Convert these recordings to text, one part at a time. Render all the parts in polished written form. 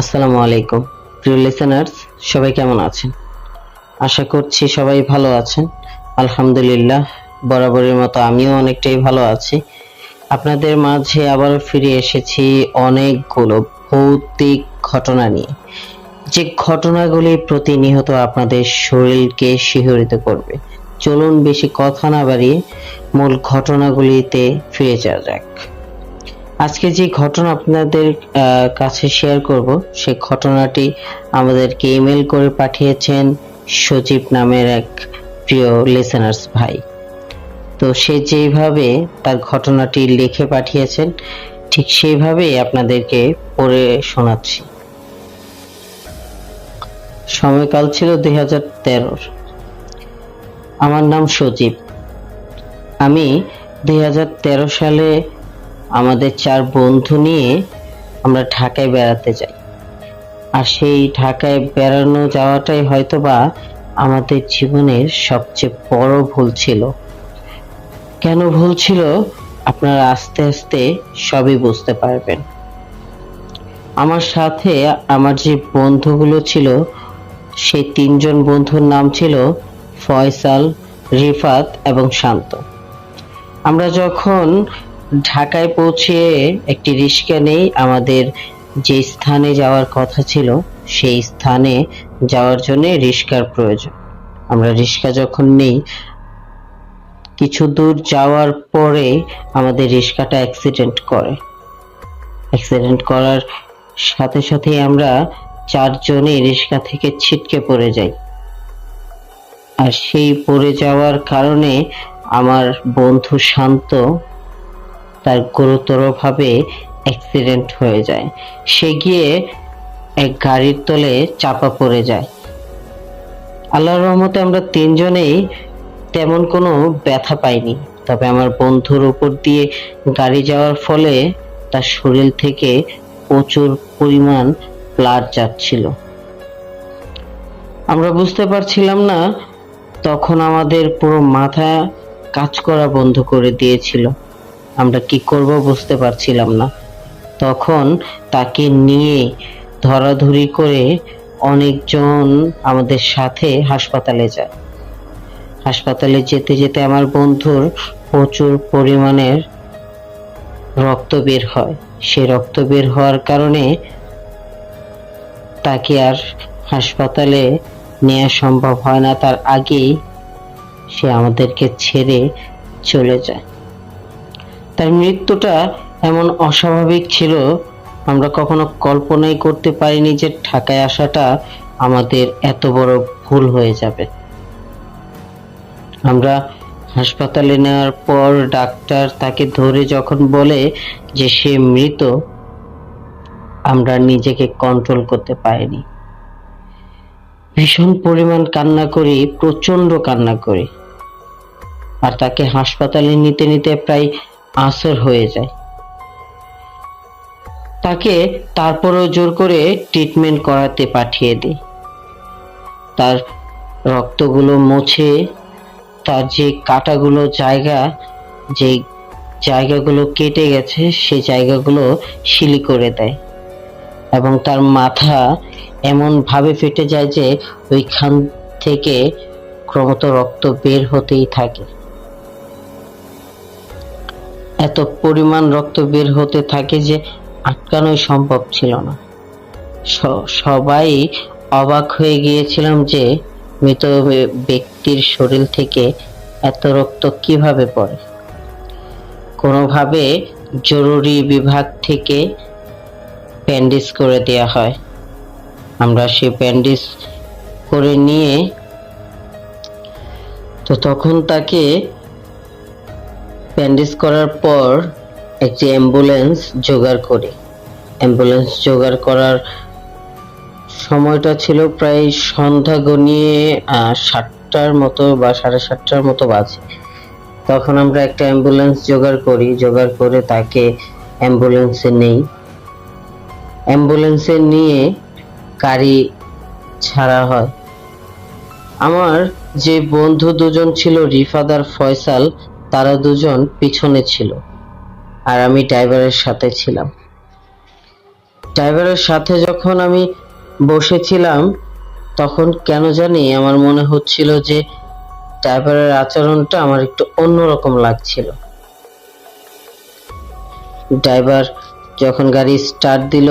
আসসালামু আলাইকুম প্রিয় লিসেনার্স, সবাই কেমন আছেন? আশা করছি সবাই ভালো আছেন। আলহামদুলিল্লাহ, বরাবরের মতো আমিও অনেকটাই ভালো আছি। আপনাদের মাঝে আবারও ফিরে এসেছি অনেকগুলো ভৌতিক ঘটনা নিয়ে, যে ঘটনাগুলি প্রতিনিয়ত আপনাদের শরীরকে শিহরিত করবে। চলুন বেশি কথা না বাড়িয়ে মূল ঘটনাগুলিতে ফিরে যাওয়া যাক। আজকে যে ঘটনা আপনাদের কাছে শেয়ার করব, সেই ঘটনাটি আমাদেরকে ইমেল করে পাঠিয়েছেন সজীব নামের এক প্রিয় লিসেনার্স ভাই। তো সে যেভাবে তার ঘটনাটি লিখে পাঠিয়েছেন, ঠিক সেইভাবেই আপনাদেরকে পড়ে শোনাচ্ছি। সময়কাল ছিল 2013। আমার নাম সজীব। আমি 2013 সালে আমাদের 4 বন্ধু নিয়ে আমরা ঢাকায় বেড়াতে যাই। আর সেই ঢাকায় বেড়ানো যাওয়াটাই হয়তোবা আমাদের জীবনের সবচেয়ে বড় ভুল ছিল। কেন ভুল ছিল আপনারা আস্তে আস্তে সবই বুঝতে পারবেন। আমার সাথে আমার যে বন্ধুগুলো ছিল, সেই 3 জন বন্ধুর নাম ছিল ফয়সাল, রিফাত এবং শান্ত। আমরা যখন ঢাকায় পৌঁছে একটি রিক্সা নেই, আমাদের যে স্থানে যাওয়ার কথা ছিল সেই স্থানে যাওয়ার জন্য রিক্সার প্রয়োজন। আমরা রিক্সা যখন নেই, কিছু দূর যাওয়ার পরে আমাদের রিক্সাটা অ্যাক্সিডেন্ট করে। অ্যাক্সিডেন্ট করার সাথে সাথে আমরা 4 জনই রিক্সা থেকে ছিটকে পড়ে যাই। আর সেই পড়ে যাওয়ার কারণে আমার বন্ধু শান্ত, তার গুরুতরভাবে অ্যাক্সিডেন্ট হয়ে যায়। সে গিয়ে এক গাড়ির তলে চাপা পড়ে যায়। আল্লাহর রহমতে আমরা 3 জনেই তেমন কোনো ব্যথা পাইনি। তবে আমার বন্ধুর উপর দিয়ে গাড়ি যাওয়ার ফলে তার শরীর থেকে প্রচুর পরিমাণ ব্লাড যাচ্ছিল। আমরা বুঝতে পারছিলাম না, তখন আমাদের পুরো মাথা কাজ করা বন্ধ করে দিয়েছিল। আমরা কি করব বুঝতে পারছিলাম না। তখন তাকে নিয়ে ধরাধরি করে অনেকজন আমাদের সাথে হাসপাতালে যায়। হাসপাতালে যেতে যেতে আমার বন্ধুর প্রচুর পরিমাণের রক্ত বের হয়। সেই রক্ত বের হওয়ার কারণে তাকে আর হাসপাতালে নেওয়া সম্ভব হয় না। তার আগেই সে আমাদেরকে ছেড়ে চলে যায়। তার মৃত্যুটা এমন অস্বাভাবিক ছিল, আমরা কখনো কল্পনাই করতে পারিনি যে ঢাকায় আসাটা আমাদের এত বড় ভুল হয়ে যাবে। আমরা হাসপাতালে নেওয়ার পর ডাক্তার তাকে ধরে যখন বলে যে সে মৃত, আমরা নিজেকে কন্ট্রোল করতে পারিনি। ভীষণ পরিমাণ কান্না করি, প্রচন্ড কান্না করি। আর তাকে হাসপাতালে নিতে নিতে প্রায় আসর হয়ে যায়। তাকে তারপরেও জোর করে ট্রিটমেন্ট করাতে পাঠিয়ে দিই। তার রক্তগুলো মুছে, তার যে কাটাগুলো যে জায়গাগুলো কেটে গেছে সেই জায়গাগুলো সিলি করে দেয়, এবং তার মাথা এমন ভাবে ফেটে যায় যে ওইখান থেকে ক্রমশ রক্ত বের হতেই থাকে। এত পরিমাণ রক্ত বের হতে থাকে যে আটকানোই সম্ভব ছিল না। সবাই অবাক হয়ে গিয়েছিলাম যে মৃত ব্যক্তির শরীর থেকে এত রক্ত কিভাবে পড়ে। কোনোভাবে জরুরি বিভাগ থেকে ব্যান্ডেজ করে দেয়া হয়। আমরা সে ব্যান্ডেজ করে নিয়ে তখন তাকে ব্যান্ডেজ করার পর একটি অ্যাম্বুলেন্স জোগাড় করি। অ্যাম্বুলেন্স জোগাড় করার সময়টা ছিল প্রায় সন্ধ্যা গনিয়ে 7টার মতো বা 7:30টার মতো বাজে। তখন আমরা একটা অ্যাম্বুলেন্স জোগাড় করি। জোগাড় করে তাকে অ্যাম্বুলেন্সে নেই। অ্যাম্বুলেন্সে নিয়ে গাড়ি ছাড়া হয়। আমার যে বন্ধু দুজন ছিল, রিফাত আর ফয়সাল, তারা দুজন পিছনে ছিল আর আমি ড্রাইভারের সাথে ছিলাম। ড্রাইভারের সাথে যখন আমি বসেছিলাম তখন কেন জানি আমার মনে হচ্ছিল যে ড্রাইভারের আচরণটা আমার একটু অন্যরকম লাগছিল। ড্রাইভার যখন গাড়ি স্টার্ট দিল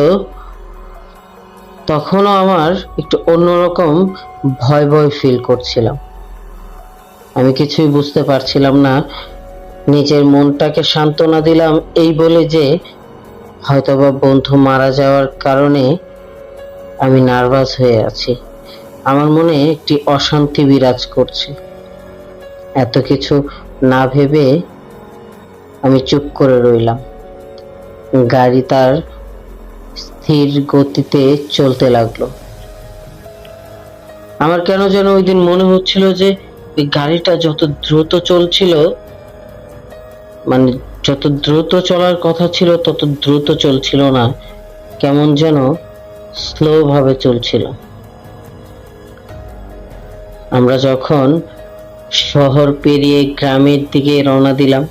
তখনও আমার একটু অন্যরকম ভয় ভয় ফিল করছিলাম। আমি কিছুই বুঝতে পারছিলাম না। নিজের মনটাকে সান্ত্বনা দিলাম এই বলে যে হয়তোবা বন্ধু মারা যাওয়ার কারণে আমি নার্ভাস হয়ে আছি। আমার মনে একটি অশান্তি বিরাজ করছে। এত কিছু না ভেবে আমি চুপ করে রইলাম। গাড়ি তার স্থির গতিতে চলতে লাগলো। আমার কেন যেন ওই দিন মনে হচ্ছিল যে এই গাড়িটা যত দ্রুত চলছিল, মানে যত দ্রুত চলার কথা ছিল তত দ্রুত চলছিল না, কেমন যেন স্লো ভাবে চলছিল। আমরা যখন শহর পেরিয়ে গ্রামের দিকে রওনা দিলাম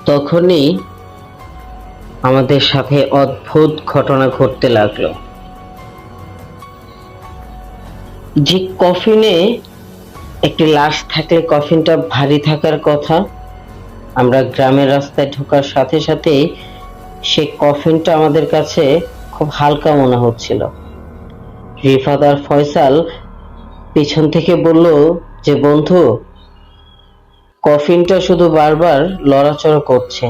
তখনই আমাদের সাথে অদ্ভুত ঘটনা ঘটতে লাগলো। যে কফিনে একটি লাশ থাকলে কফিনটা ভারী থাকার কথা, আমরা গ্রামের রাস্তায় ঢোকার সাথে সাথে সে কফিনটা আমাদের কাছে খুব হালকা মনে হচ্ছিল। রিফাত আর ফয়সাল পিছন থেকে বলল যে বন্ধু, কফিনটা শুধু বারবার লড়াচড়া করছে,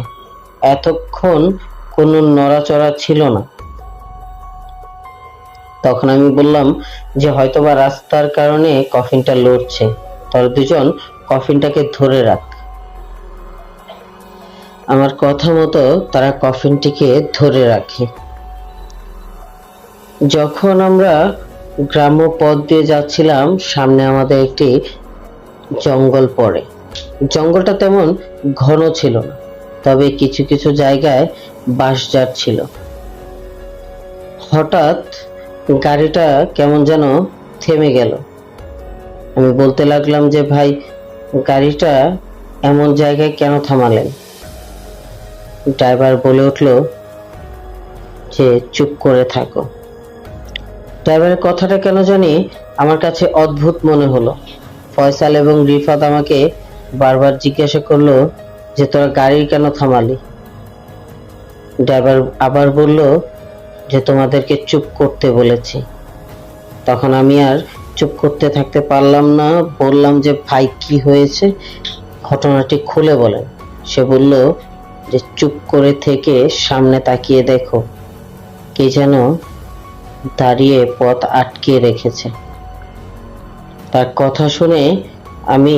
এতক্ষণ কোনো নড়াচড়া ছিল না। তখন আমি বললাম যে হয়তোবা রাস্তার কারণে কফিনটা লড়ছে, তোরা দুজন কফিনটাকে ধরে রাখ। আমার কথা মতো তারা কফিনটিকে ধরে রাখে। যখন আমরা গ্রাম্য পথ দিয়ে যাচ্ছিলাম সামনে আমাদের একটি জঙ্গল পড়ে। জঙ্গলটা তেমন ঘন ছিল না, তবে কিছু কিছু জায়গায় বাঁশঝাড় ছিল। হঠাৎ গাড়িটা কেমন যেন থেমে গেল। আমি বলতে লাগলাম যে ভাই, গাড়িটা এমন জায়গায় কেন থামালেন? ড্রাইভার বলে উঠল যে চুপ করে থাকো। ড্রাইভারের কথাটা কেন জানি আমার কাছে অদ্ভুত মনে হলো। ফয়সাল এবং রিফাত আমাকে বারবার জিজ্ঞাসা করলো যে তোরা গাড়ি কেন থামালি। ড্রাইভার আবার বলল যে তোমাদেরকে চুপ করতে বলেছি। তখন আমি আর চুপ করতে থাকতে পারলাম না, বললাম যে ভাই কি হয়েছে, ঘটনাটি খুলে বলেন। সে বলল যে চুপ করে থেকে সামনে তাকিয়ে দেখো, কে যেন দাঁড়িয়ে পথ আটকে রেখেছে। তার কথা শুনে আমি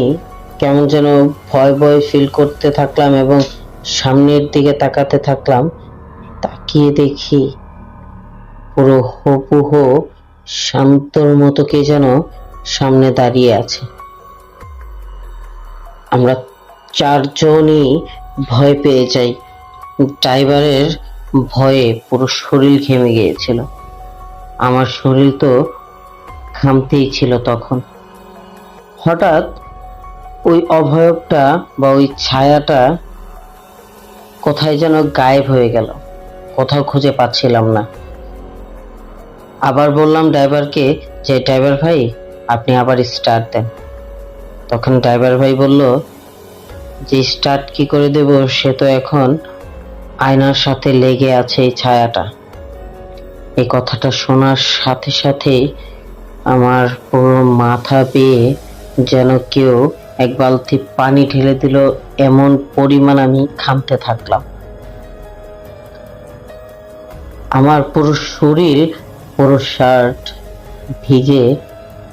কেমন যেন ভয় ভয় ফিল করতে থাকলাম এবং সামনের দিকে তাকাতে থাকলাম। তাকিয়ে দেখি পুরো হুবহু শান্তর মতো কে যেন সামনে দাঁড়িয়ে আছে। আমরা চারজনই ভয় পেয়ে যাই। ড্রাইভারের ভয়ে পুরো শরীর ঘেমে গিয়েছিল। আমার শরীর তো ঘামতেই ছিল তখন। হঠাৎ ওই অভয়বটা বা ওই ছায়াটা কোথায় যেন গায়েব হয়ে গেল, কোথাও খুঁজে পাচ্ছিলাম না। আবার বললাম ড্রাইভারকে যে ড্রাইভার ভাই, আপনি আবার স্টার্ট দেন। তখন ড্রাইভার ভাই বলল যে স্টার্ট কি করে দেব, সে তো এখন আয়নার সাথে লেগে আছে এই ছায়াটা। এই কথাটা শোনার সাথে সাথেই আমার পুরো মাথা বেয়ে যেন কেউ এক বালতি পানি ঢেলে দিল, এমন পরিমাণ আমি ঘামতে থাকলাম। আমার পুরো শরীর, পুরো শার্ট ভিজে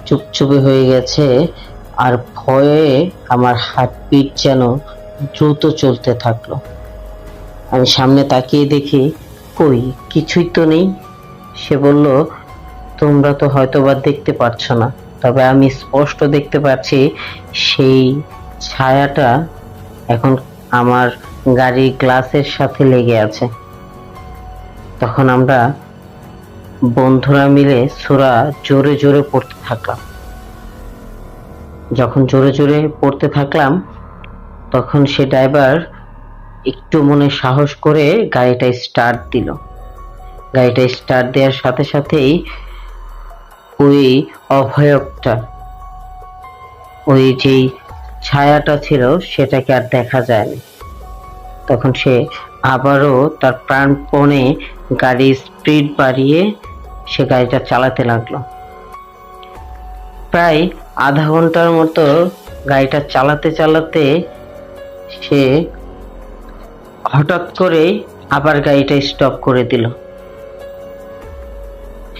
চুপচুপে হয়ে গেছে, আর ভয়ে আমার হার্টবিট যেন দ্রুত চলতে থাকলো। আমি সামনে তাকিয়ে দেখি কই কিছুই তো নেই। সে বলল তোমরা তো হয়তোবা দেখতে পাচ্ছ না, তবে আমি স্পষ্ট দেখতে পাচ্ছি সেই ছায়াটা এখন আমার গাড়ির গ্লাসের সাথে লেগে আছে। তখন আমরা বন্ধুরা মিলে সূরা জোরে জোরে পড়তে থাকলাম। যখন জোরে জোরে পড়তে থাকলাম তখন সে ড্রাইভার একটু মনে সাহস করে গাড়িটা স্টার্ট দিল গাড়িটা স্টার্ট দেওয়ার সাথে সাথেই ওই অভয়কটা, ওই যেই ছায়াটা ছিল সেটাকে আর দেখা যায়নি। তখন সে আবারও তার প্রাণপণে গাড়ির স্পিড বাড়িয়ে সে গাড়িটা চালাতে লাগলো। প্রায় আধা ঘন্টার মতো গাড়িটা চালাতে চালাতে সে হঠাৎ করে আবার গাড়িটা স্টপ করে দিল।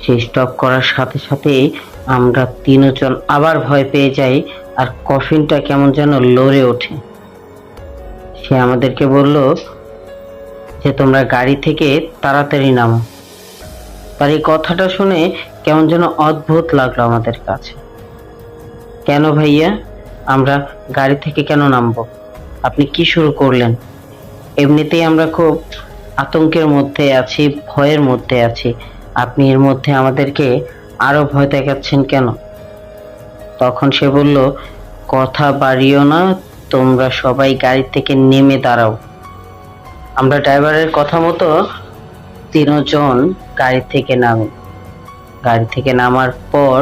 সে স্টপ করার সাথে সাথে আমরা তিনজন আবার ভয় পেয়ে যাই, আর কফিনটা কেমন যেন লড়ে ওঠে। সে আমাদেরকে বলল যে তোমরা গাড়ি থেকে তাড়াতাড়ি নামো। তার এই কথাটা শুনে কেমন যেন অদ্ভুত লাগলো আমাদের কাছে। কেন ভাইয়া, আমরা গাড়ি থেকে কেন নামবো? আপনি কি শুরু করলেন? এমনিতেই আমরা খুব আতঙ্কের মধ্যে আছি, ভয়ের মধ্যে আছি, আপনি এর মধ্যে আমাদেরকে আরো ভয় দেখাচ্ছেন কেন? তখন সে বলল, কথা বাড়িও না, তোমরা সবাই গাড়ি থেকে নেমে দাঁড়াও। আমরা ড্রাইভারের কথা মতো তিনজন গাড়ি থেকে নামি। গাড়ি থেকে নামার পর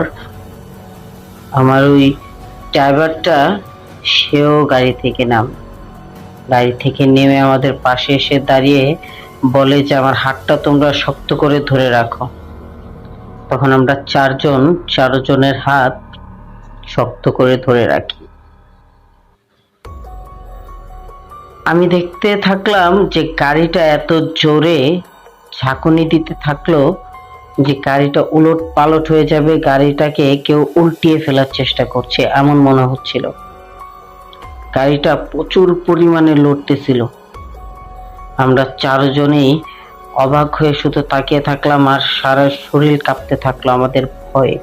আমার ওই ড্রাইভারটা সেও গাড়ি থেকে গাড়ি থেকে নেমে আমাদের পাশে এসে দাঁড়িয়ে বলে যে আমার হাতটা তোমরা শক্ত করে ধরে রাখো। তখন আমরা চারজনের হাত শক্ত করে ধরে রাখি। আমি দেখতে থাকলাম যে গাড়িটা এত জোরে ঝাঁকুনি দিতে থাকলো যে গাড়িটা উলট পালট হয়ে যাবে, গাড়িটাকে কেউ উল্টিয়ে ফেলার চেষ্টা করছে এমন মনে হচ্ছিল। গাড়িটা প্রচুর পরিমাণে লড়তেছিল। আমরা চারজনেই অবাক হয়ে শুধু তাকিয়ে থাকলাম, আর সারা শরীর কাঁপতে থাকলো আমাদের ভয়ে।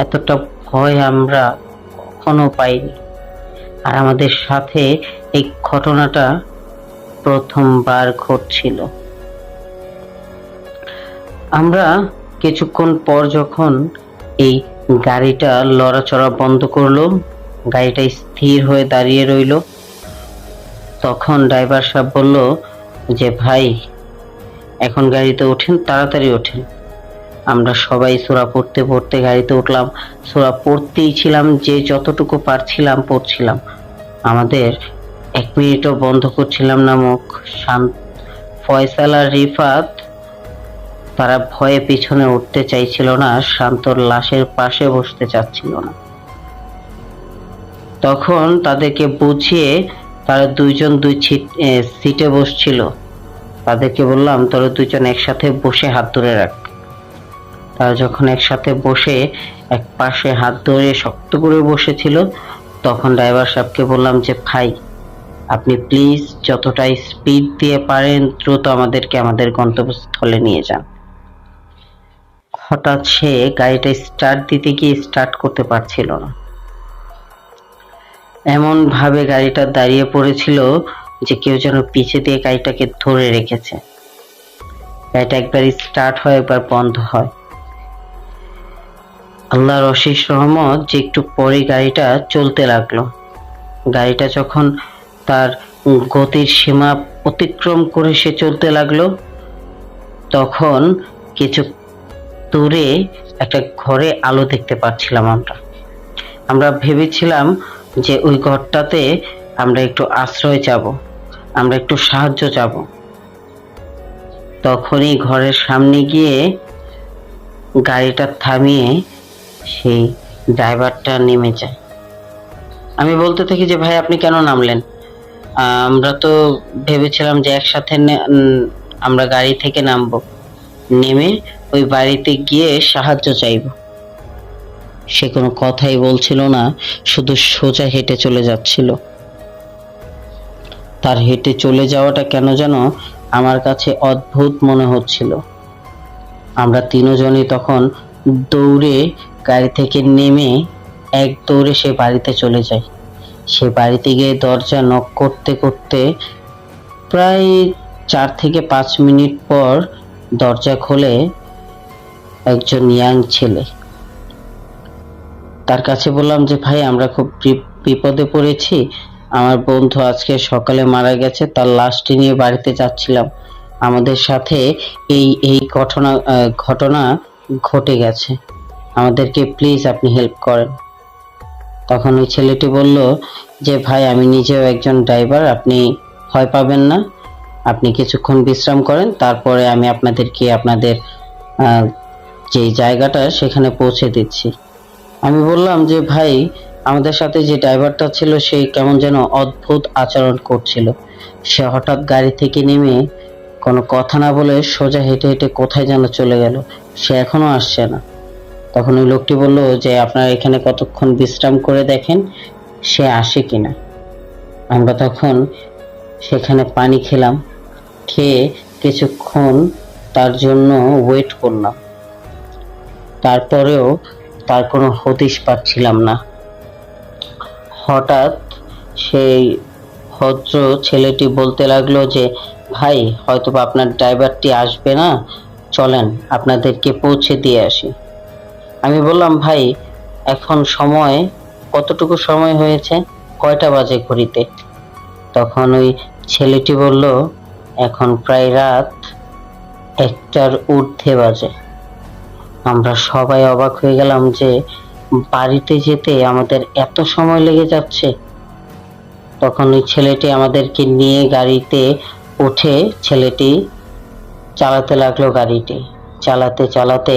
এতটা ভয় আমরা কখনো পাইনি। আর আমাদের সাথে এই ঘটনাটা প্রথমবার ঘটছিল। আমরা কিছুক্ষণ পর যখন এই গাড়িটা লড়াচড়া বন্ধ করলো, গাড়িটা স্থির হয়ে দাঁড়িয়ে রইল, তখন ড্রাইভার সাহেব বলল যে ভাই এখন গাড়িতে ওঠেন, তাড়াতাড়ি ওঠেন। আমরা সবাই সূরা পড়তে পড়তে গাড়িতে উঠলাম। সূরা পড়তেই ছিলাম, যে যতটুকু পারছিলাম পড়ছিলাম। আমাদের 1 মিনিটও বন্ধ করছিলাম না মুখ। ফয়সাল আর রিফাত তারা ভয়ে পিছনে উঠতে চাইছিল না, শান্তর লাশের পাশে বসতে চাচ্ছিল না। তখন তাদেরকে বুঝিয়ে তারা দুইজন দুই সিটে বসছিল। তাদেরকে বললাম তোরা দুইজন একসাথে বসে হাত ধরে রাখ। তারা যখন একসাথে বসে এক পাশে হাত ধরে শক্ত করে বসেছিল, তখন ড্রাইভার সাহেবকে বললাম যে ভাই আপনি প্লিজ যতটা স্পিড দিয়ে পারেন দ্রুত আমাদেরকে আমাদের গন্তব্যস্থলে নিয়ে যান। হঠাৎ সে গাড়িটা স্টার্ট দিতে গিয়ে স্টার্ট করতে পারছিল না। এমন ভাবে গাড়িটা দাঁড়িয়ে পড়েছিল যে কেউ যেন পিছে দিয়ে গাড়িটাকে ধরে রেখেছে। গাড়িটা একবার স্টার্ট হয়, একবার বন্ধ হয়। আল্লাহর অশেষ রহমত যে একটু পরে গাড়িটা চলতে লাগলো। গাড়িটা যখন তার গতির সীমা অতিক্রম করে সে চলতে লাগলো, তখন কিছু দূরে একটা ঘরে আলো দেখতে পাচ্ছিলাম। আমরা ভেবেছিলাম যে ওই ঘরটাতে আমরা একটু আশ্রয় চাবো, আমরা একটু সাহায্য চাবো। তখনই ঘরের সামনে গিয়ে গাড়িটা থামিয়ে সেই ড্রাইভারটা নেমে যায়। আমি বলতে থাকি যে ভাই আপনি কেন নামলেন? আমরা তো ভেবেছিলাম যে একসাথে আমরা গাড়ি থেকে নামবো, নেমে ওই বাড়িতে গিয়ে সাহায্য চাইবো। সে কোনো কথাই বলছিল না, শুধু সোজা হেঁটে চলে যাচ্ছিল। তার হেঁটে চলে যাওয়াটা কেন যেন আমার কাছে অদ্ভুত মনে হচ্ছিল। আমরা তিনজনই তখন দৌড়ে গাড়ি থেকে নেমে এক দৌড়ে সে বাড়িতে চলে যাই। সে বাড়িতে গিয়ে দরজা নক করতে করতে প্রায় 4 থেকে 5 মিনিট পর দরজা খোলে একজন ইয়াং ছেলে। তার কাছে বললাম যে ভাই আমরা খুব বিপদে পড়েছি, আমার বন্ধু আজকে সকালে মারা গেছে, তার লাশটি নিয়ে বাড়িতে যাচ্ছিলাম, আমাদের সাথে এই এই ঘটনা ঘটে গেছে, আমাদেরকে প্লিজ আপনি হেল্প করেন। তখন ওই ছেলেটি বলল যে ভাই, আমি নিজেও একজন ড্রাইভার, আপনি ভয় পাবেন না, আপনি কিছুক্ষণ বিশ্রাম করেন, তারপরে আমি আপনাদেরকে আপনাদের আহ, যে জায়গাটা সেখানে পৌঁছে দিচ্ছি। আমি বললাম যে ভাই, আমাদের সাথে যে ড্রাইভারটা ছিল সে কেমন যেন অদ্ভুত আচরণ করছিল। সে হঠাৎ গাড়ি থেকে নেমে কোনো কথা না বলে সোজা হেঁটে হেঁটে কোথায় যেন চলে গেল, সে এখনো আসছে না। তখন ওই লোকটি বলল যে আপনারা এখানে কতক্ষণ বিশ্রাম করে দেখেন সে আসে কিনা। আমরা তখন সেখানে পানি খেলাম, খেয়ে কিছুক্ষণ তার জন্য ওয়েট করলাম, তারপরেও তার কোনো হদিশ পাচ্ছিলাম না। হঠাৎ সেই ভদ্র ছেলেটি বলতে লাগলো যে ভাই, হয়তোবা আপনার ড্রাইভারটি আসবে না, চলেন আপনাদেরকে পৌঁছে দিয়ে আসি। আমি বললাম ভাই, এখন সময় কতটুকু সময় হয়েছে, কয়টা বাজে ঘড়িতে? তখন ওই ছেলেটি বলল এখন প্রায় রাত 1টার ঊর্ধ্বে বাজে। আমরা সবাই অবাক হয়ে গেলাম যে বাড়িতে যেতে আমাদের এত সময় লেগে যাচ্ছে। তখন ওই ছেলেটি আমাদেরকে নিয়ে গাড়িতে উঠে ছেলেটি চালাতে লাগলো গাড়িটি। চালাতে চালাতে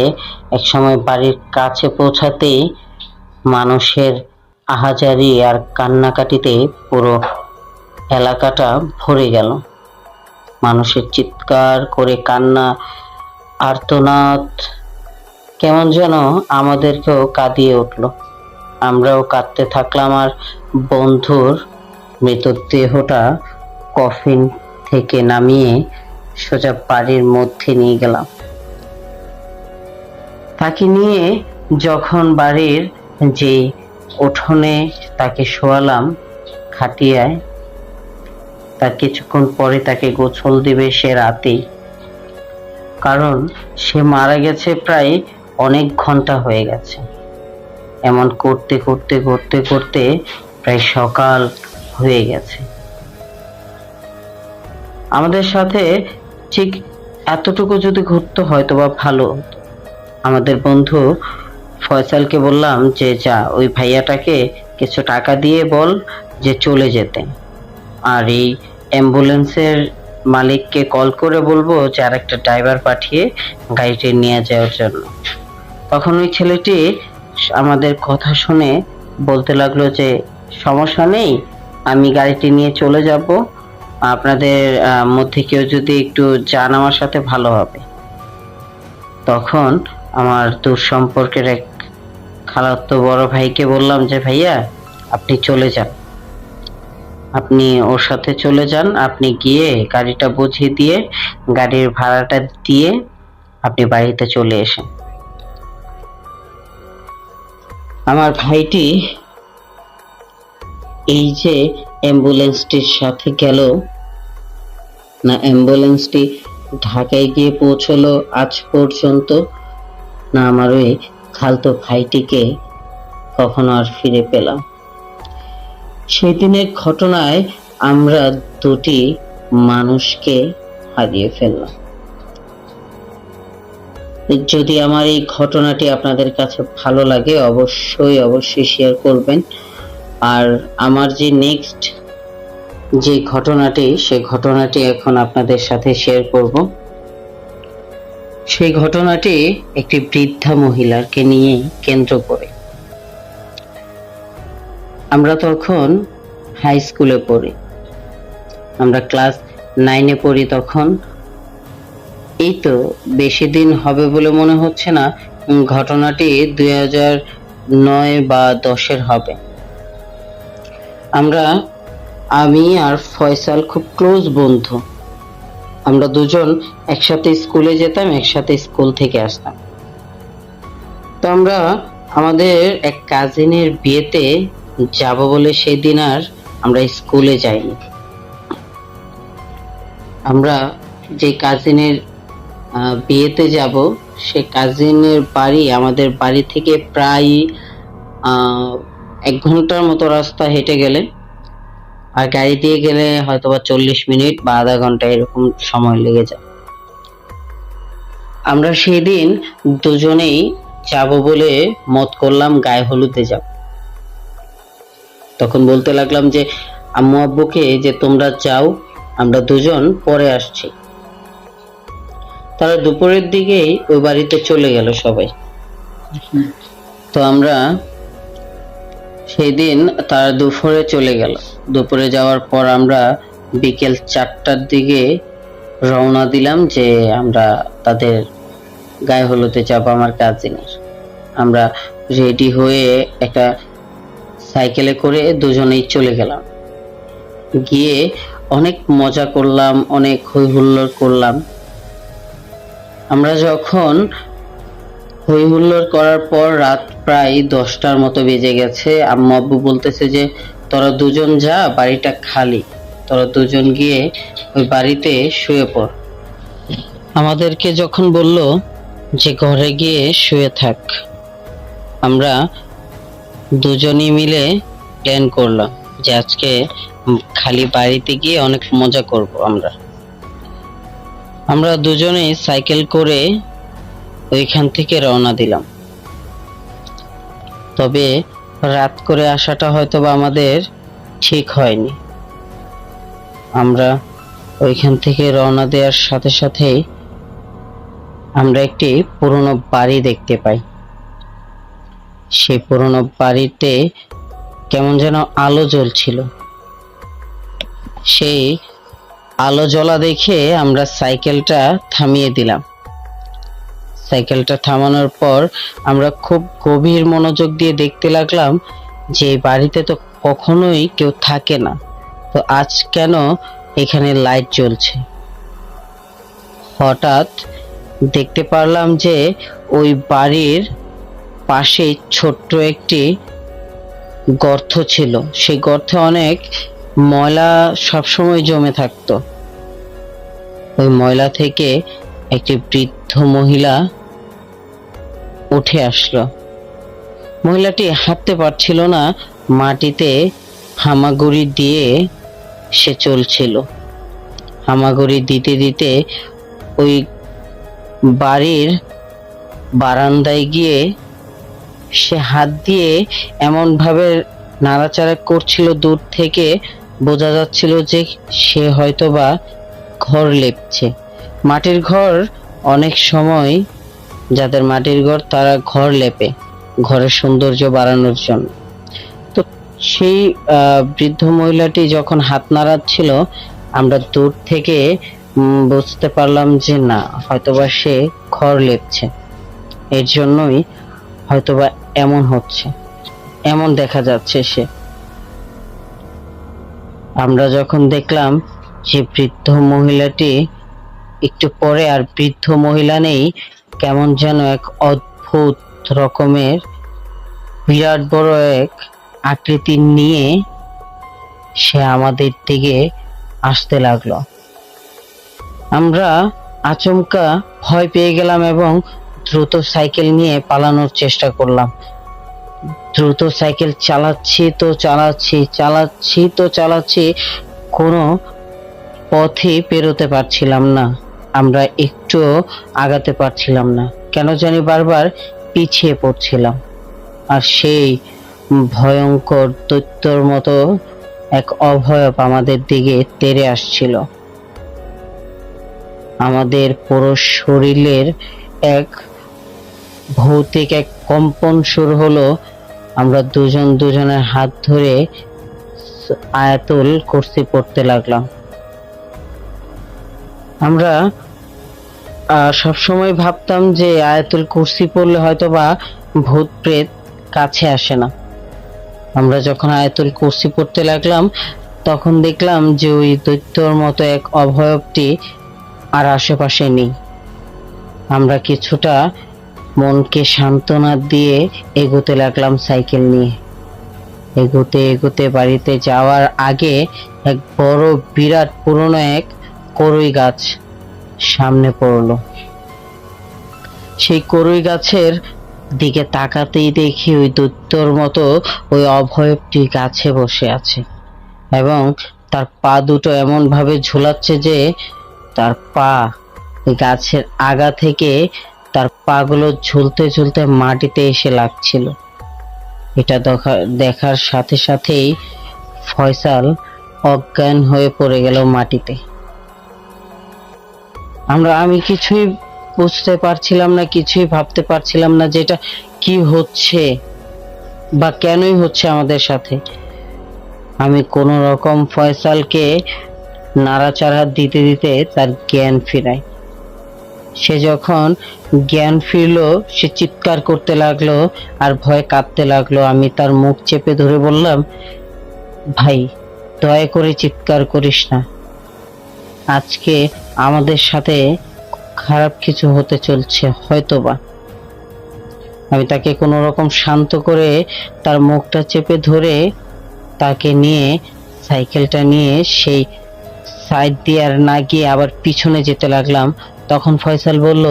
একসময় বাড়ির কাছে পৌঁছাতেই মানুষের আহাজারি আর কান্নাকাটিতে পুরো এলাকাটা ভরে গেল। মানুষের চিৎকার করে কান্না, আর্তনাদ কেমন যেন আমাদেরকেও কাঁদিয়ে উঠলো। আমরাও কাঁদতে থাকলাম আর বন্ধুর মৃতদেহটা কফিন থেকে নামিয়ে সোজা বাড়ির মধ্যে নিয়ে গেলাম। তাকে নিয়ে যখন বাড়ির যে উঠোনে তাকে শোয়ালাম খাটিয়ায়, তার কিছুক্ষণ পরে তাকে গোসল দিবে সে রাতেই, কারণ সে মারা গেছে প্রায় অনেক ঘন্টা হয়ে গেছে। এমন করতে করতে করতে করতে প্রায় সকাল হয়ে গেছে। আমাদের সাথে ঠিক এতটুকু যদি ঘটতো হয়তো বা ভালো হতো। আমাদের বন্ধু ফয়সালকে বললাম যে যা, ওই ভাইয়াটাকে কিছু টাকা দিয়ে বল যে চলে যেতে, আর এই অ্যাম্বুলেন্সের মালিককে কল করে বলবো যে আর একটা ড্রাইভার পাঠিয়ে গাড়িটি নিয়ে যাওয়ার জন্য। তখন ওই ছেলেটি আমাদের কথা শুনে বলতে লাগলো যে সমস্যা নেই, আমি গাড়িটি নিয়ে চলে যাব, আপনাদের মধ্যে কেউ যদি একটু যান আমার সাথে ভালো হবে। তখন আমার দূর সম্পর্কের এক খালাতো বড় ভাইকে বললাম যে ভাইয়া, আপনি চলে যান, আপনি ওর সাথে চলে যান, আপনি গিয়ে গাড়িটা বুঝিয়ে দিয়ে গাড়ির ভাড়াটা দিয়ে আপনি বাড়িতে চলে এসেন। আমার ভাইটি এই যে অ্যাম্বুলেন্সটির সাথে গেল না, অ্যাম্বুলেন্সটি ঢাকায় গিয়ে পৌঁছলো আজ পর্যন্ত, না আমার ওই খালতো ভাইটিকে কখনো আর ফিরে পেলাম। সেই দিনের ঘটনায় আমরা দুটি মানুষকে হারিয়ে ফেললাম। যদি আমার এই ঘটনাটি আপনাদের কাছে ভালো লাগে অবশ্যই অবশ্যই শেয়ার করবেন। আর আমার যে নেক্সট যে ঘটনাটি, সেই ঘটনাটি এখন আপনাদের সাথে শেয়ার করব। সেই ঘটনাটি একটি বৃদ্ধা মহিলাকে নিয়ে কেন্দ্র করে। আমরা তখন হাই স্কুলে পড়ি, আমরা ক্লাস 9-এ পড়ি তখন। এই তো বেশি দিন হবে বলে মনে হচ্ছে না, ঘটনাটি 2009 বা 10-এর হবে। আমি আর ফয়সাল খুব ক্লোজ বন্ধু। আমরা দুজন একসাথে স্কুলে যেতাম, একসাথে স্কুল থেকে আসতাম। তো আমরা আমাদের এক কাজিনের বিয়েতে যাব বলে সেদিন আর আমরা স্কুলে যাইনি। আমরা যে কাজিনের বিয়েতে যাব, সে কাজিনের বাড়ি আমাদের বাড়ি থেকে প্রায় 1 ঘন্টার মতো রাস্তা হেঁটে গেলে, আর গাড়ি দিয়ে গেলে হয়তোবা 40 মিনিট বা আধা ঘন্টা এরকম সময় লেগে যায়। আমরা সেদিন দুজনেই যাব বলে মত করলাম গায়ে হলুদে যাব। তখন বলতে লাগলাম যে আম্মু আব্বুকে যে তোমরা যাও, আমরা দুজন পরে আসছি। তারা দুপুরের দিকেই ওই বাড়িতে চলে গেল সবাই। তো আমরা সেই দিন তারা দুপুরে চলে গেল। দুপুরে যাওয়ার পর আমরা বিকেল 4টার দিকে রওনা দিলাম যে আমরা তাদের গায়ে হলুদে যাব আমার কাজিনের। আমরা রেডি হয়ে একটা সাইকেলে করে দুজনেই চলে গেলাম। গিয়ে অনেক মজা করলাম, অনেক হই হুল্লোড় করলাম। আমরা যখন হই হুল্লোড় করার পর রাত প্রায় 10টার মতো বেজে গেছে। আম্মু আব্বু বলতেছে যে তোরা দুজন যা, বাড়িটা খালি, তোরা দুজন গিয়ে ওই বাড়িতে শুয়ে পড়। আমাদেরকে যখন বলল যে ঘরে গিয়ে শুয়ে থাক, আমরা দুজনই মিলে প্ল্যান করলাম যে আজকে খালি বাড়িতে গিয়ে অনেক মজা করব। আমরা দুজনেই সাইকেল করে ওইখান থেকে রওনা দিলাম। তবে রাত করে আসাটা হয়তো বা আমাদের ঠিক হয়নি। আমরা ওইখান থেকে রওনা দেওয়ার সাথে সাথেই আমরা একটি পুরনো বাড়ি দেখতে পাই। সেই পুরনো বাড়িতে কেমন যেন আলো জ্বলছিল। সেই আলো জ্বলা দেখে আমরা সাইকেলটা থামিয়ে দিলাম। সাইকেলটা থামানোর পর আমরা খুব গভীর মনোযোগ দিয়ে দেখতে লাগলাম যে বাড়িতে তো কখনোই কেউ থাকে না, তো আজ কেন এখানে লাইট জ্বলছে। হঠাৎ দেখতে পারলাম যে ওই বাড়ির পাশে ছোট্ট একটি গর্ত ছিল। সেই গর্তে অনেক ময়লা সবসময় জমে থাকতো। ওই ময়লা থেকে একটি বৃদ্ধ মহিলা উঠে আসলো। মহিলাটি হাঁটতে পারছিল না, মাটিতে হামাগুড়ি দিয়ে সে চলছিল। হামাগুড়ি দিতে দিতে ওই বাড়ির বারান্দায় গিয়ে সে হাত দিয়ে এমন ভাবে নাড়াচাড়া করছিল, দূর থেকে বোঝা যাচ্ছিল যে সে হয়তোবা ঘর লেপছে। মাটির ঘর অনেক সময় যাদের মাটির ঘর তারা ঘর লেপে ঘরের সৌন্দর্য বাড়ানোর জন্য। তো সেই বৃদ্ধ মহিলাটি যখন হাত নাড়াচ্ছিল, আমরা দূর থেকে বুঝতে পারলাম যে না, হয়তোবা সে ঘর লেপছে, এর জন্যই হয়তোবা এমন হচ্ছে, এমন দেখা যাচ্ছে সে। আমরা যখন দেখলাম যে বৃদ্ধ মহিলাটি একটু পরে আর বৃদ্ধ মহিলা নেই, কেমন যেন এক অদ্ভুত রকমের বিরাট বড় এক আকৃতি নিয়ে সে আমাদের দিকে আসতে লাগলো। আমরা আচমকা ভয় পেয়ে গেলাম এবং দ্রুত সাইকেল নিয়ে পালানোর চেষ্টা করলাম। দ্রুত সাইকেল চালাচ্ছি, কোনো পথে পেরোতে পারছিলাম না। আমরা একটু আগাতে পারছিলাম না, কেন জানি বারবার পিছিয়ে পড়ছিলাম। আর সেই ভয়ঙ্কর দৈত্যর মতো এক অভয়ব আমাদের দিকে তেড়ে আসছিল। আমাদের পুরো শরীরের এক ভৌতিক এক কম্পন শুরু হলো। আমরা দুজন দুজনের হাত ধরে আয়াতুল কুরসি পড়তে লাগলাম। আমরা সবসময় ভাবতাম যে আয়াতুল কুরসি পড়লে হয়তোবা ভূত প্রেত কাছে আসে না। আমরা যখন আয়াতুল কুরসি পড়তে লাগলাম, তখন দেখলাম যে ওই দৈত্যর মতো এক অভয়বটি আর আশেপাশে নেই। আমরা কিছুটা মনকে সান্ত্বনা দিয়ে এগোতে লাগলাম সাইকেল নিয়ে। এগোতে এগোতে বাড়িতে যাওয়ার আগে এক বড় বিরাট পুরনো এক কড়ই গাছ সামনে পড়লো। সেই কড়ই গাছের দিকে তাকাতেই দেখি ওই দৈত্যর মতো ওই অভয়বটি গাছে বসে আছে এবং তার পা দুটো এমন ভাবে ঝুলাচ্ছে যে তার পা ওই গাছের আগা থেকে তার পাগুলো ঝুলতে ঝুলতে মাটিতে এসে লাগছিল। এটা দেখার সাথে সাথেই ফয়সাল অজ্ঞান হয়ে পড়ে গেল মাটিতে। আমি কিছুই বুঝতে পারছিলাম না, কিছুই ভাবতে পারছিলাম না যে এটা কি হচ্ছে বা কেনই হচ্ছে আমাদের সাথে। আমি কোন রকম ফয়সালকে নাড়াচাড়া দিতে দিতে তার জ্ঞান ফিরাই। সে যখন জ্ঞান ফিরলো, সে চিৎকার করতে লাগলো আর ভয়ে কাঁদতে লাগলো। আমি তার মুখ চেপে ধরে বললাম, ভাই দয়া করে চিৎকার করিস না, আজকে আমাদের সাথে খারাপ কিছু হতে চলছে হয়তোবা। আমি তাকে কোনো রকম শান্ত করে তার মুখটা চেপে ধরে তাকে নিয়ে সাইকেলটা নিয়ে সেই সাইড দিয়ে আর না গিয়ে আবার পিছনে যেতে লাগলাম। তখন ফয়সাল বলল,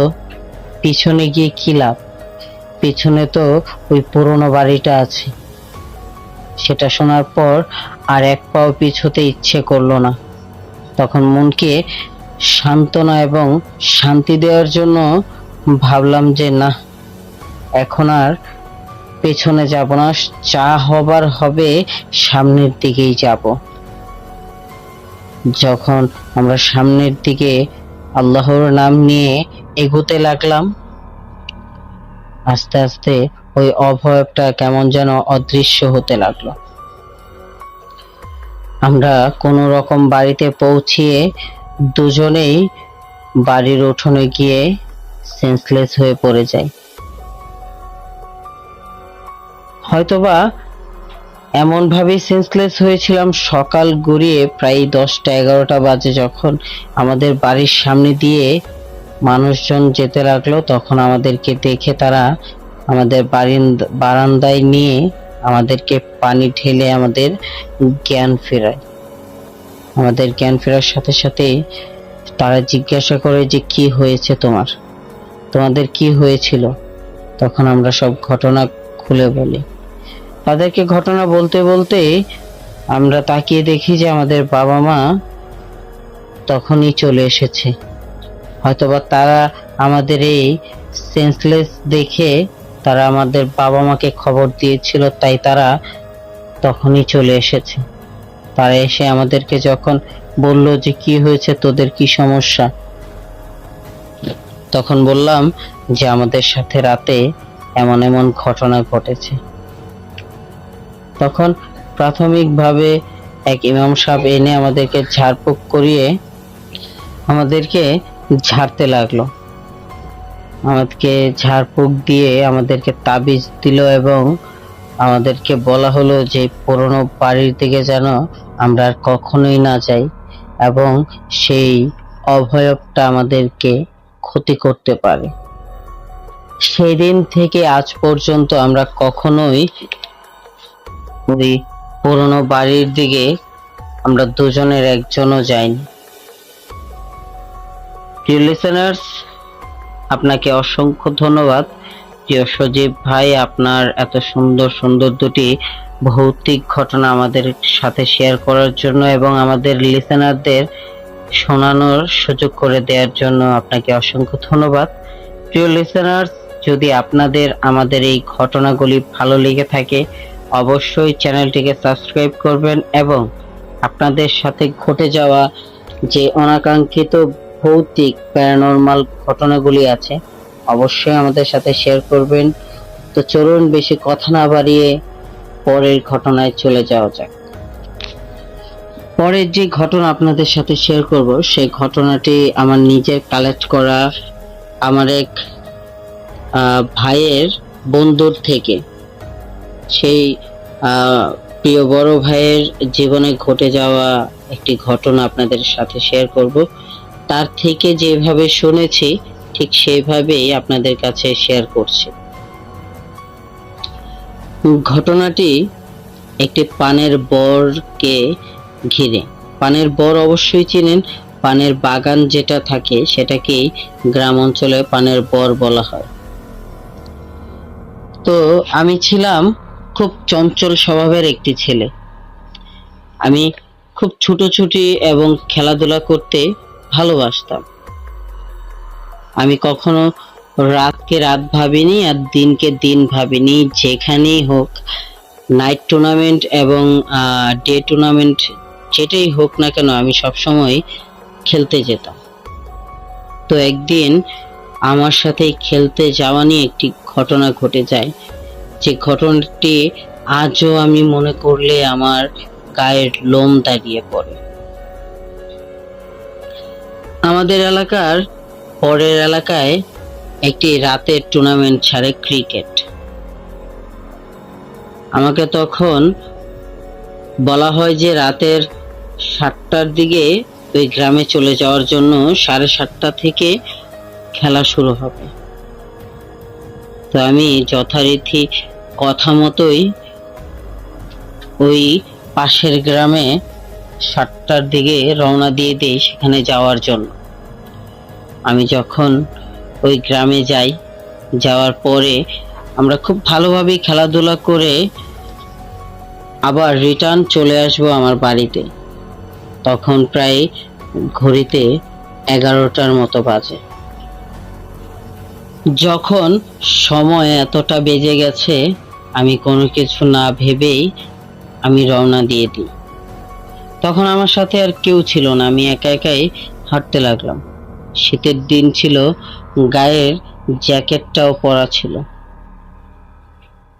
পিছনে গিয়ে কি লাভ, পিছনে তো ওই পুরনো বাড়িটা আছে। সেটা শোনার পর আর এক পাও পিছোতে ইচ্ছে করলো না। তখন মনকে সান্ত্বনা এবং শান্তি দেওয়ার জন্য ভাবলাম যে না, এখন আর পেছনে যাব না, যা হবার হবে সামনের দিকেই যাব। যখন আমরা সামনের দিকে আল্লাহর নাম নিয়ে এগোতে লাগলাম, আস্তে আস্তে ওই অভয়টা কেমন যেন অদৃশ্য হতে লাগলো। আমরা কোন রকম বাড়িতে পৌঁছিয়ে দুজনেই বাড়ির উঠোনে গিয়ে সেন্সলেস হয়ে পড়ে যাই। হয়তোবা এমন ভাবেই সেন্সলেস হয়েছিলাম, সকাল গড়িয়ে প্রায় 10টা-11টা বাজে যখন আমাদের বাড়ির সামনে দিয়ে মানুষজন যেতে লাগলো, তখন আমাদেরকে দেখে তারা আমাদের বারান্দায় নিয়ে আমাদেরকে পানি ঢেলে আমাদের জ্ঞান ফেরায়। আমাদের জ্ঞান ফেরার সাথে সাথে তারা জিজ্ঞাসা করে যে কি হয়েছে তোমাদের কি হয়েছিল। তখন আমরা সব ঘটনা খুলে বলি। তাদেরকে ঘটনা বলতে বলতে আমরা তাকিয়ে দেখি যে আমাদের বাবা মা তখনই চলে এসেছে। হয়তোবা তারা আমাদের এই সেন্সলেস দেখে তারা আমাদের বাবা মাকে খবর দিয়েছিল, তাই তারা তখনই চলে এসেছে। তারা এসে আমাদেরকে যখন বলল যে কি হয়েছে, তোদের কি সমস্যা, তখন বললাম যে আমাদের সাথে রাতে এমন এমন ঘটনা ঘটেছে। তখন প্রাথমিকভাবে এক ইমাম সাহেব এনে আমাদেরকে ঝাড়ফুঁক করিয়ে আমাদেরকে ঝাড়তে লাগলো। আমাদেরকে ঝাড়ফুঁক দিয়ে আমাদেরকে তাবিজ দিল এবং আমাদেরকে বলা হলো যে পুরনো বাড়ির দিকে যেন আমরা আর কখনোই না যাই এবং সেই অভয়টা আমাদেরকে ক্ষতি করতে পারে। সেই দিন থেকে আজ পর্যন্ত আমরা কখনোই ওই পুরনো বাড়ির দিকে আমরা দুজনের একজনও যাইনি। প্রিয় লিসেনার্স, আপনাকে অসংখ্য ধন্যবাদ প্রিয় সজীব ভাই, আপনার এত সুন্দর সুন্দর দুটি ভৌতিক ঘটনা আমাদের সাথে শেয়ার করার জন্য এবং আমাদের লিসেনারদের শোনানোর সুযোগ করে দেওয়ার জন্য আপনাকে অসংখ্য ধন্যবাদ। প্রিয় লিসেনার্স, যদি আপনাদের আমাদের এই ঘটনাগুলি ভালো লেগে থাকে অবশ্যই চ্যানেলটিকে সাবস্ক্রাইব করবেন এবং আপনাদের সাথে ঘটে যাওয়া যে অনাকাঙ্ক্ষিত ভৌতিক প্যারানরমাল ঘটনাগুলি আছে অবশ্যই আমাদের সাথে শেয়ার করবেন। তো চলুন বেশি কথা না বাড়িয়ে পরের ঘটনায় চলে যাওয়া যাক। পরের যে ঘটনা আপনাদের সাথে শেয়ার করব সেই ঘটনাটি আমার নিজের কালেক্ট করা আমার এক ভাইয়ের বন্ধুর থেকে। সেই প্রিয় বড় ভাইয়ের জীবনে ঘটে যাওয়া একটি ঘটনা আপনাদের সাথে শেয়ার করব। তার থেকে যেভাবে শুনেছি ঠিক সেইভাবেই আপনাদের কাছে শেয়ার করছি। ঘটনাটি একটি পানের বরকে ঘিরে। পানের বর অবশ্যই চিনেন, পানের বাগান যেটা থাকে সেটাকেই গ্রাম অঞ্চলে পানের বর বলা হয়। তো আমি ছিলাম খুব চঞ্চল স্বভাবের একটি ছেলে। আমি খুব ছুটোছুটি এবং খেলাধুলা করতে ভালোবাসতাম। আমি কখনো রাতকে রাত ভাবিনি আর দিনকে দিন ভাবিনি। যেখানেই হোক, নাইট টুর্নামেন্ট এবং ডে টুর্নামেন্ট যেটাই হোক না কেন, আমি সবসময় খেলতে যেতাম। তো একদিন আমার সাথে খেলতে যাওয়া নিয়ে একটি ঘটনা ঘটে যায়, যে ঘটনাটি আজও আমি মনে করলে আমার গায়ের লোম দাঁড়িয়ে পড়ে। আমাদের এলাকার পরের এলাকায় একটি রাতের টুর্নামেন্ট ছাড়ে ক্রিকেট। আমাকে তখন বলা হয় যে রাতের 7টার দিকে ওই গ্রামে চলে যাওয়ার জন্য, 7:30 থেকে খেলা শুরু হবে। তো আমি যথারীতি কথা মতোই ওই পাশের গ্রামে 7টার দিকে রওনা দিয়ে দিই সেখানে যাওয়ার জন্য। আমি যখন ওই গ্রামে যাই, যাওয়ার পরে আমরা খুব ভালোভাবে খেলাধুলা করে আবার রিটার্ন চলে আসবো আমার বাড়িতে। তখন প্রায় ঘড়িতে 11টার মতো বাজে। যখন সময় এতটা বেজে গেছে, আমি কোনো কিছু না ভেবেই আমি রওনা দিয়ে দিই। তখন আমার সাথে আর কেউ ছিল না, আমি একা একাই হাঁটতে লাগলাম। শীতের দিন ছিল, গায়ের জ্যাকেটটাও পরা ছিল।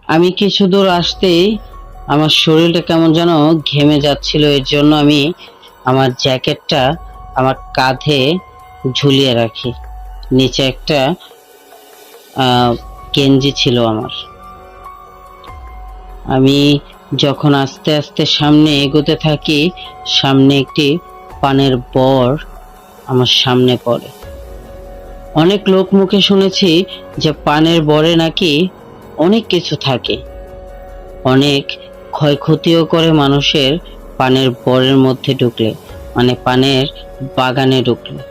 আমি কিছু দূর আসতেই আমার শরীরটা কেমন যেন ঘেমে যাচ্ছিল, এর জন্য আমি আমার জ্যাকেটটা আমার কাঁধে ঝুলিয়ে রাখি। নিচে একটা গেঞ্জি ছিল আমার। আমি যখন আস্তে আস্তে সামনে এগোতে থাকি, সামনে একটি পানের বর আমার সামনে পড়ে। অনেক লোক মুখে শুনেছি যে পানের বরে নাকি অনেক কিছু থাকে, অনেক ক্ষয়ক্ষতিও করে মানুষের পানের বরের মধ্যে ঢুকলে, মানে পানের বাগানে ঢুকলে।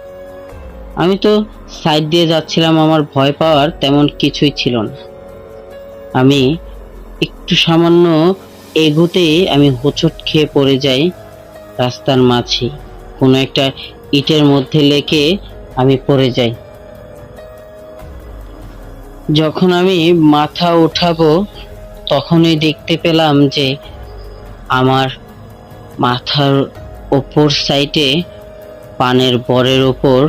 আমি তো সাইড দিয়ে যাচ্ছিলাম, আমার ভয় পাওয়ার তেমন কিছুই ছিল না। আমি একটু সামান্য এগোতেই আমি হোঁচট খেয়ে পড়ে যাই রাস্তার মাঝে, কোনো একটা ইটের মধ্যে লেগে আমি পড়ে যাই। যখন আমি মাথা উঠাবো তখনই দেখতে পেলাম যে আমার মাথার ওপর সাইডে পানের বরের ওপর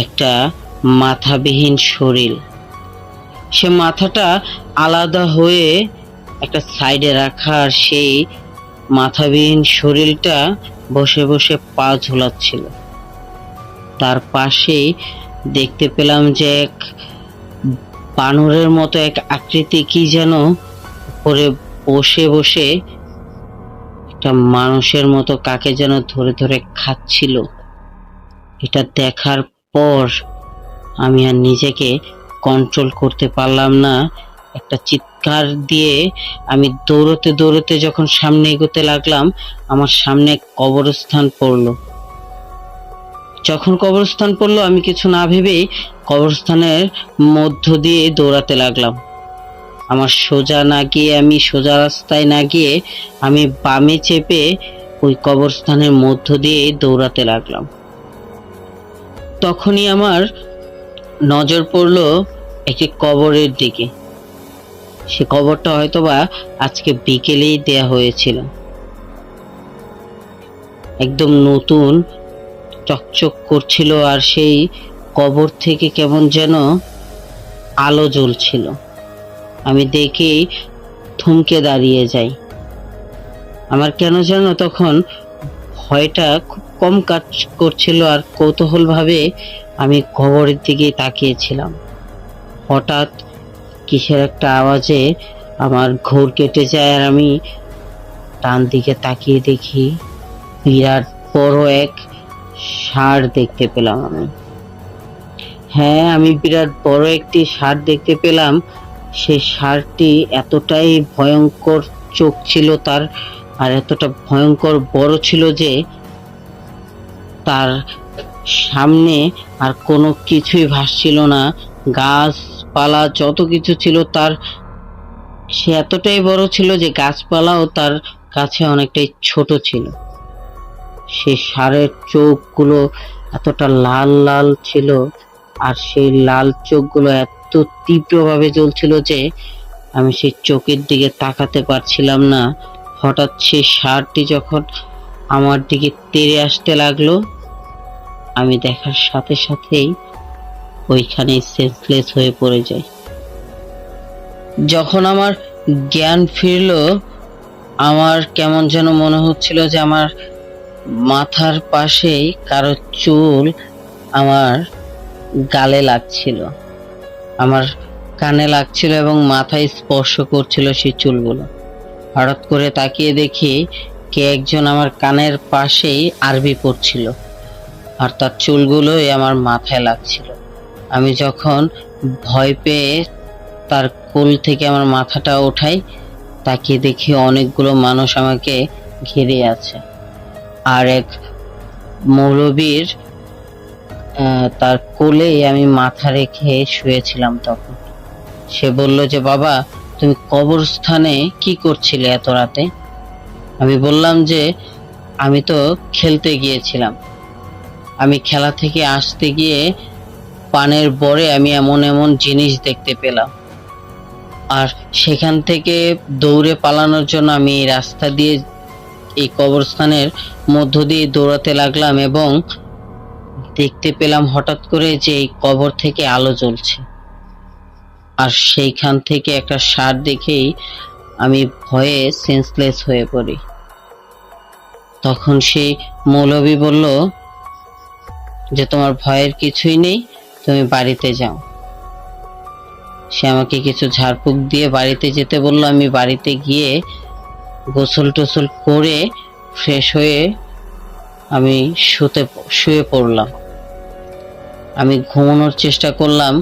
একটা মাথাবিহীন শরীর। সে মাথাটা আলাদা হয়ে একটা সাইডে রাখা, আর সেই মাথাবিহীন শরীরটা বসে বসে পা ঝোলাচ্ছিল। তার পাশেই দেখতে পেলাম যে এক বানরের মতো এক আকৃতি কি যেন উপরে বসে বসে একটা মানুষের মতো কাকে যেন ধরে ধরে খাচ্ছিল। এটা দেখার পর আমি আর নিজেকে কন্ট্রোল করতে পারলাম না, একটা চিৎকার দিয়ে আমি দৌড়তে দৌড়তে যখন সামনে এগোতে লাগলাম, আমার সামনে কবরস্থান পড়লো। যখন কবরস্থান পড়লো, আমি কিছু না ভেবেই কবরস্থানের মধ্য দিয়ে দৌড়াতে লাগলাম। আমার সোজা না গিয়ে, আমি সোজা রাস্তায় না গিয়ে আমি বামে চেপে ওই কবরস্থানের মধ্য দিয়ে দৌড়াতে লাগলাম। তখনই আমার নজর পড়লো একটি কবরের দিকে। সে কবরটা হয়তোবা আজকে বিকেলেই দেয়া হয়েছিল, একদম নতুন চকচক করছিল, আর সেই কবর থেকে কেমন যেন আলো জ্বলছিল। আমি দেখেই থমকে দাঁড়িয়ে যাই। আমার কেন যেন তখন ভয়টা খুব কম কাজ করছিল, আর কৌতূহল ভাবে আমি কবরের দিকে তাকিয়েছিলাম। হঠাৎ কিসের একটা আওয়াজে আমার ঘোর কেটে যায়, আর আমি ডান দিকে তাকিয়ে দেখি বিরাট বড় এক ষাঁড় দেখতে পেলাম আমি। হ্যাঁ, আমি বিরাট বড় একটি ষাঁড় দেখতে পেলাম। সেই ষাঁড়টি এতটাই ভয়ঙ্কর চোখ ছিল তার, আর এতটা ভয়ঙ্কর বড় ছিল যে তার সামনে আর কোনো কিছুই ভাসছিল না। গাছপালা যত কিছু ছিল তার, সে এতটাই বড় ছিল যে গাছপালাও তার কাছে অনেকটাই ছোট ছিল। সে ষাঁড়ের চোখগুলো এতটা লাল লাল ছিল, আর সেই লাল চোখগুলো এত তীব্রভাবে জ্বলছিল যে আমি সেই চোখের দিকে তাকাতে পারছিলাম না। হঠাৎ সেই ষাঁড়টি যখন আমার দিকে তেড়ে আসতে লাগলো, আমি দেখার সাথে সাথেই ওইখানে সেন্সলেস হয়ে পড়ে যাই। যখন আমার জ্ঞান ফিরলো, আমার কেমন যেন মনে হচ্ছিল যে আমার মাথার পাশেই কারো চুল আমার গালে লাগছিল, আমার কানে লাগছিল এবং মাথায় স্পর্শ করছিল সেই চুলগুলো। হঠাৎ করে তাকিয়ে দেখি কে একজন আমার কানের পাশেই আরবি পড়ছিল, আর তার চুলগুলোই আমার মাথায় লাগছিল। আমি যখন ভয় পেয়ে তার কোল থেকে আমার মাথাটা ওঠাই, তাকিয়ে দেখি অনেকগুলো মানুষ আমাকে ঘিরে আছে। আর এক মৌলবীর তার কোলে আমি মাথা রেখে শুয়েছিলাম। তখন সে বলল যে, বাবা তুমি কবরস্থানে কি করছিলে এত রাতে? আমি বললাম যে আমি তো খেলতে গিয়েছিলাম। আমি খেলা থেকে আসতে গিয়ে পানের বরে আমি এমন এমন জিনিস দেখতে পেলাম, আর সেখান থেকে দৌড়ে পালানোর জন্য আমি এই রাস্তা দিয়ে, এই কবরস্থানের মধ্য দিয়ে দৌড়াতে লাগলাম এবং দেখতে পেলাম হঠাৎ করে যে এই কবর থেকে আলো জ্বলছে, আর সেইখান থেকে একটা ষাঁড় দেখেই আমি ভয়ে সেন্সলেস হয়ে পড়ি। তখন সেই মৌলবী বলল যে তোমার ভয়ের কিছুই নেই, তুমি বাড়িতে যাও। সে আমাকে কিছু ঝাড়ফুঁক দিয়ে বাড়িতে যেতে বলল। আমি বাড়িতে গিয়ে গোসল টোসল করে ফ্রেশ হয়ে আমি শুয়ে পড়লাম। আমি ঘুমানোর চেষ্টা করলাম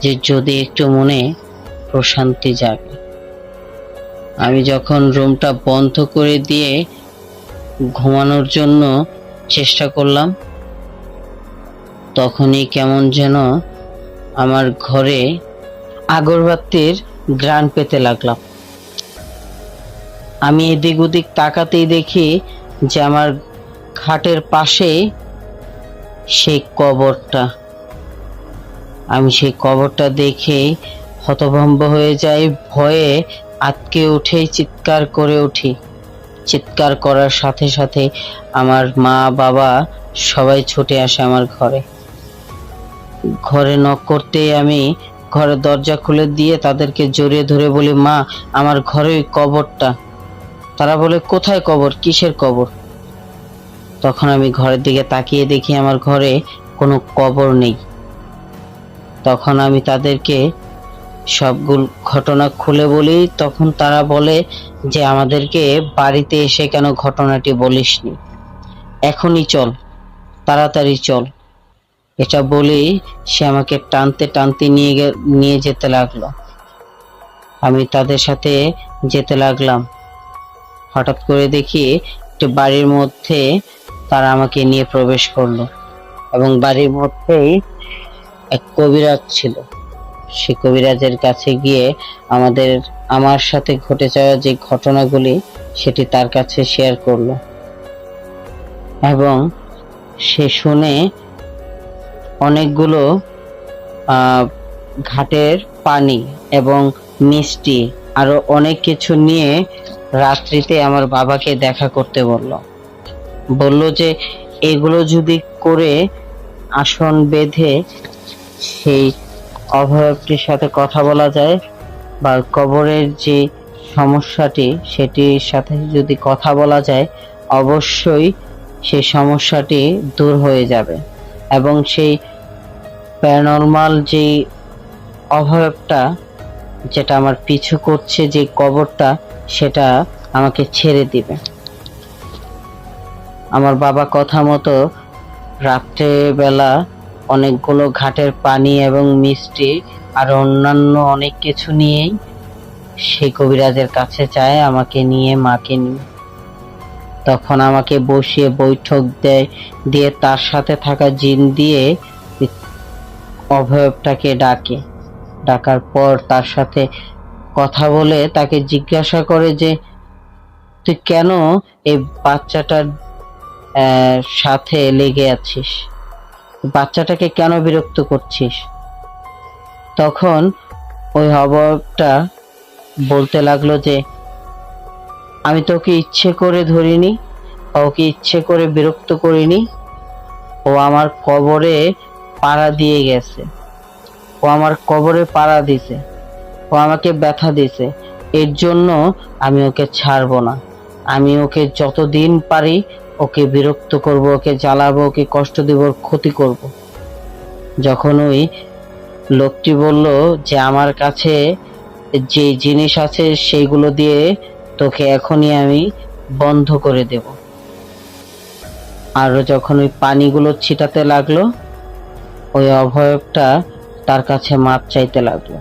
যে যদি একটু মনে প্রশান্তি জাগে। আমি যখন রুমটা বন্ধ করে দিয়ে ঘুমানোর জন্য চেষ্টা করলাম, তখনই কেমন যেন আমার ঘরে আগরবাতির ঘ্রাণ পেতে লাগলাম। আমি এদিক ওদিক তাকাতেই দেখি যে আমার খাটের পাশে সেই কবরটা। আমি সেই কবরটা দেখে হতভম্ব হয়ে যাই, ভয়ে আঁতকে উঠেই চিৎকার করে উঠি। চিৎকার করার সাথে সাথে আমার মা বাবা সবাই ছুটে আসে আমার ঘরে। ঘরে নক করতেই আমি ঘরের দরজা খুলে দিয়ে তাদেরকে জড়িয়ে ধরে বলি, মা আমার ঘরে ওই কবরটা। তারা বলে, কোথায় কবর, কিসের কবর? তখন আমি ঘরের দিকে তাকিয়ে দেখি আমার ঘরে কোনো কবর নেই। তখন আমি তাদেরকে সবগুলো ঘটনা খুলে বলি। তখন তারা বলে যে আমাদেরকে বাড়িতে এসে কেন ঘটনাটি বলিসনি, এখনই চল, তাড়াতাড়ি চল। এটা বলেই সে আমাকে টানতে টানতে নিয়ে যেতে লাগলো। আমি তাদের সাথে যেতে লাগলাম। হঠাৎ করে দেখি একটি বাড়ির মধ্যে তারা আমাকে নিয়ে প্রবেশ করলো, এবং বাড়ির মধ্যেই এক কবিরাজ ছিল। সে কবিরাজের কাছে গিয়ে আমার সাথে ঘটে যাওয়া যে ঘটনাগুলি সেটি তার কাছে শেয়ার করলো, এবং সে শুনে অনেকগুলো ঘাটের পানি এবং মিষ্টি আরো অনেক কিছু নিয়ে রাত্রিতে আমার বাবাকে দেখা করতে বলল যে এগুলো যদি করে আসন বেঁধে সেই অভয়টির সাথে কথা বলা যায়, বা কবরের যে সমস্যাটি সেটির সাথে যদি কথা বলা যায়, অবশ্যই সেই সমস্যাটি দূর হয়ে যাবে, এবং সেই প্যারানরমাল যে অভয়টা যেটা আমার পিছু করছে, যে কবরটা, সেটা আমাকে ছেড়ে দিবে। আমার বাবা কথা মতো রাত্রে বেলা অনেকগুলো ঘাটের পানি এবং মিষ্টি আর অন্যান্য অনেক কিছু নিয়েই সেই কবিরাজের কাছে যায়, আমাকে নিয়ে, মাকে নিয়ে। তখন আমাকে বসিয়ে বৈঠক দিয়ে তার সাথে থাকা জিন দিয়ে অভয়টাকে ডাকার পর তার সাথে কথা বলে তাকে জিজ্ঞাসা করে যে তুই কেন এই বাচ্চাটার সাথে লেগে আছিস, বাচ্চাটাকে কেন বিরক্ত করছিস? তখন ওই অবয়বটা বলতে লাগলো যে আমি তোকে ইচ্ছে করে ধরিনি, ওকে ইচ্ছে করে বিরক্ত করিনি। ও আমার কবরে পাড়া দিয়ে গেছে, ও আমার কবরে পাড়া দিছে, ও আমাকে ব্যথা দিছে। এর জন্য আমি ওকে ছাড়বো না। আমি ওকে যতদিন পারি ওকে বিরক্ত করব, ওকে জ্বালাবো, ওকে কষ্ট দেব, ওর ক্ষতি করব। যখন ওই লোকটি বলল যে আমার কাছে যে জিনিস আছে সেইগুলো দিয়ে তোকে এখনই আমি বন্ধ করে দেব, আর যখন ওই পানিগুলো ছিটাতে লাগলো, ওই অভয়বটা তার কাছে মাপ চাইতে লাগলো।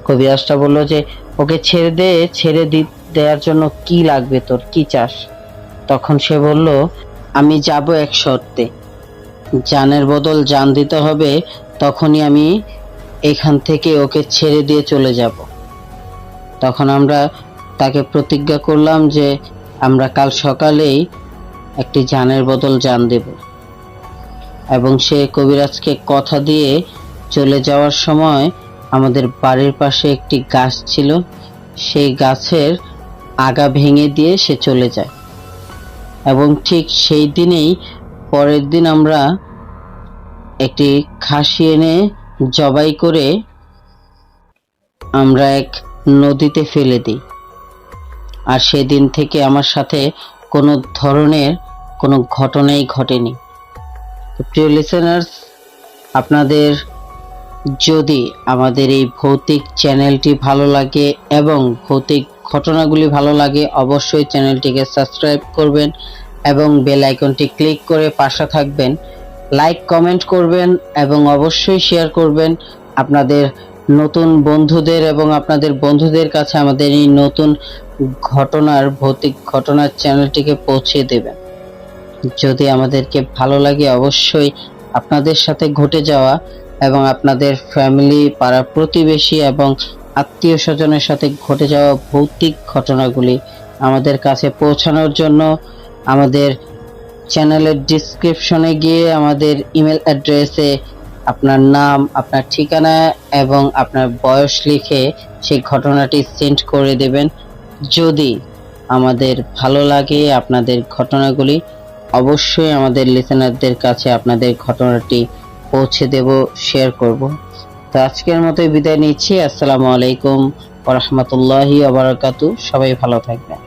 কবিরাজটা বলল যে ওকে ছেড়ে দে, দেওয়ার জন্য কি লাগবে, তোর কি চাস? তখন সে বলল আমি যাব এক শর্তে, জানের বদল জান দিতে হবে, তখনই আমি এখান থেকে ওকে ছেড়ে দিয়ে চলে যাব। তখন আমরা তাকে প্রতিজ্ঞা করলাম যে আমরা কাল সকালেই একটি জানের বদল জান দেব। এবং সে কবিরাজকে কথা দিয়ে চলে যাওয়ার সময় আমাদের বাড়ির পাশে একটি গাছ ছিল, সেই গাছের আগা ভেঙে দিয়ে সে চলে যায়। এবং ঠিক সেই দিনেই পরের দিন আমরা একটি খাসি এনে জবাই করে আমরা এক নদীতে ফেলে দিই। আর সেদিন থেকে আমার সাথে কোনো ধরনের কোনো ঘটনাই ঘটেনি। প্রিয় লিসেনার্স, আপনাদের যদি আমাদের এই ভৌতিক চ্যানেলটি ভালো লাগে এবং ভৌতিক ঘটনাগুলি ভালো লাগে, অবশ্যই চ্যানেলটিকে সাবস্ক্রাইব করবেন এবং বেল আইকনটি ক্লিক করে পাশে থাকবেন। লাইক কমেন্ট করবেন এবং অবশ্যই শেয়ার করবেন আপনাদের নতুন বন্ধুদের এবং আপনাদের বন্ধুদের কাছে আমাদের এই নতুন ভৌতিক ঘটনার চ্যানেলটিকে পৌঁছে দেবেন। যদি আমাদেরকে ভালো লাগে, অবশ্যই আপনাদের সাথে ঘটে যাওয়া এবং আপনাদের ফ্যামিলি, পাড়া প্রতিবেশী এবং আত্মীয় স্বজনের সাথে ঘটে যাওয়া ভৌতিক ঘটনাগুলি আমাদের কাছে পৌঁছানোর জন্য আমাদের চ্যানেলের ডিসক্রিপশনে গিয়ে আমাদের ইমেল অ্যাড্রেসে আপনার নাম, আপনার ঠিকানা এবং আপনার বয়স লিখে সেই ঘটনাটি সেন্ড করে দেবেন। যদি আমাদের ভালো লাগে আপনাদের ঘটনাগুলি, অবশ্যই আমাদের লিসেনারদের কাছে আপনাদের ঘটনাটি পৌঁছে দেব, শেয়ার করব। তো আজকের মতো বিদায় নিচ্ছি। আসসালামু আলাইকুম ওয়া রাহমাতুল্লাহি ওয়া বারাকাতুহু। সবাই ভালো থাকবেন।